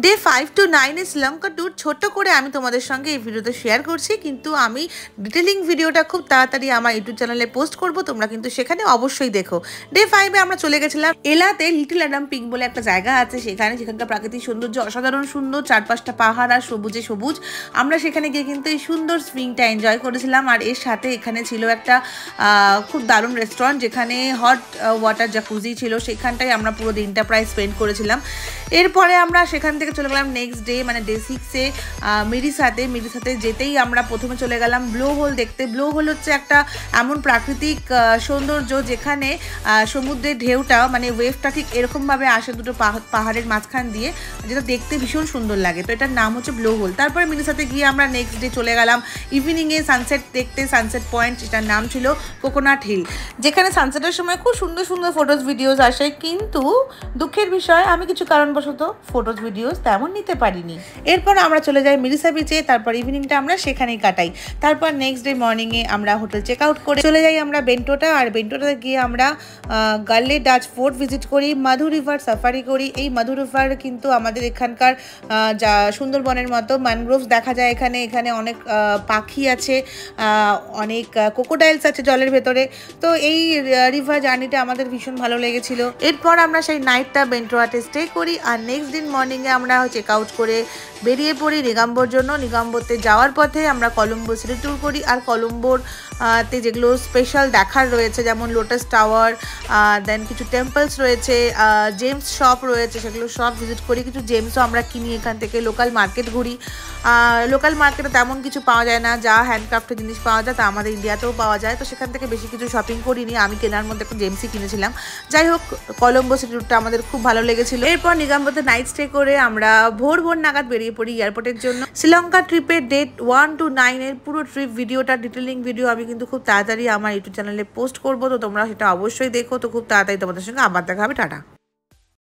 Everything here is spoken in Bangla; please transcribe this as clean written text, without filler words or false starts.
Day 5 to 9 A Sri Lanka tour ছোট করে আমি তোমাদের সঙ্গে এই ভিডিওতে শেয়ার করছি, কিন্তু আমি ডিটেলিং ভিডিওটা খুব তাড়াতাড়ি আমার ইউটিউব চ্যানেলে পোস্ট করব, তোমরা কিন্তু সেখানে অবশ্যই দেখো। ডে 5 এ আমরা চলে গেছিলাম এলাতে লিটল অ্যাডাম পিক বলে একটা জায়গা আছে, সেখানকার প্রাকৃতিক সৌন্দর্য অসাধারণ সুন্দর, চারপাশটা পাহাড় আর সবুজে সবুজ। আমরা সেখানে গিয়ে কিন্তু এই সুন্দর স্প্রিংটা এনজয় করেছিলাম, আর এর সাথে এখানে ছিল একটা খুব দারুণ রেস্টুরেন্ট যেখানে হট ওয়াটার জাকুজি ছিল, সেখানটাই আমরা পুরো দিনটা প্রায় স্পেন্ড করেছিলাম। এরপরে আমরা সেখান থেকে চলে গেলাম নেক্সট ডে মানে ডে 6 এ মিরিসাতে যেতেই আমরা প্রথমে চলে গেলাম ব্লো হোল দেখতে। ব্লো হোল হচ্ছে একটা এমন প্রাকৃতিক সৌন্দর্য যেখানে সমুদ্রের ঢেউটা মানে ওয়েভটা ঠিক এরকমভাবে আসে দুটো পাহাড়ের মাঝখান দিয়ে, যেটা দেখতে ভীষণ সুন্দর লাগে। তো এটার নাম হচ্ছে ব্লো হোল। তারপরে মিরিসাতে গিয়ে আমরা নেক্সট ডে চলে গেলাম ইভিনিংয়ে সানসেট দেখতে, সানসেট পয়েন্ট, এটার নাম ছিল কোকোনাট হিল, যেখানে সানসেটের সময় খুব সুন্দর সুন্দর ফটোজ ভিডিওস আসে, কিন্তু দুঃখের বিষয় আমি কিছু কারণবশত ফটোজ ভিডিওস তেমন নিতে পারিনি। এরপর আমরা চলে যাই মিরিসা বিচে, তারপর ইভিনিংটা আমরা সেখানেই কাটাই। তারপর নেক্সট ডে মর্নিংয়ে আমরা হোটেল চেক আউট করে চলে যাই আমরা বেন্টোটা, আর বেন্টোটাতে গিয়ে আমরা গার্লে ডাচ ফোর্ট ভিজিট করি, মাধু রিভার সাফারি করি। এই মাধু রিভার কিন্তু আমাদের এখানকার যা সুন্দরবনের মতো ম্যানগ্রোভস দেখা যায় এখানে, এখানে অনেক পাখি আছে, অনেক ক্রোকোডাইলস আছে জলের ভেতরে। তো এই রিভার জার্নিটা আমাদের ভীষণ ভালো লেগেছিল। এরপর আমরা সেই নাইটটা বেন্টোয়াতে স্টে করি, আর নেক্সট দিন মর্নিংয়ে আমরা চেক আউট করে বেরিয়ে পড়ি নিগাম্বোর জন্য। নিগাম্বোতে যাওয়ার পথে আমরা কলম্বো সিটি ট্যুর করি, আর কলম্বোর তে যেগুলো স্পেশাল দেখার রয়েছে যেমন লোটাস টাওয়ার, দেন কিছু টেম্পলস রয়েছে, জেমস শপ রয়েছে, সেগুলো সব ভিজিট করি। কিছু জেমসও আমরা কিনি এখান থেকে, লোকাল মার্কেট ঘুরি। লোকাল মার্কেটে তেমন কিছু পাওয়া যায় না, যা হ্যান্ডক্রাফটের জিনিস পাওয়া যায় তা আমাদের ইন্ডিয়াতেও পাওয়া যায়, তো সেখান থেকে বেশি কিছু শপিং করিনি, আমি কেনার মধ্যে একটু জেমসই কিনেছিলাম। যাই হোক, কলম্বো সিটি ট্যুরটা আমাদের খুব ভালো লেগেছিল। এরপর নিগাম্বোতে নাইট স্টে করে আমরা ভোর নাগাদ বেরিয়ে পড়ি এয়ারপোর্টের জন্য। শ্রীলঙ্কা ট্রিপের ডেট 1 to 9 এর পুরো ট্রিপ ভিডিওটা ডিটেলিং ভিডিও আমি কিন্তু খুব তাড়াতাড়ি আমার ইউটিউব চ্যানেলে পোস্ট করবো, তো তোমরা সেটা অবশ্যই দেখো। তো খুব তাড়াতাড়ি তোমাদের সঙ্গে আবার দেখা হবে, টাটা।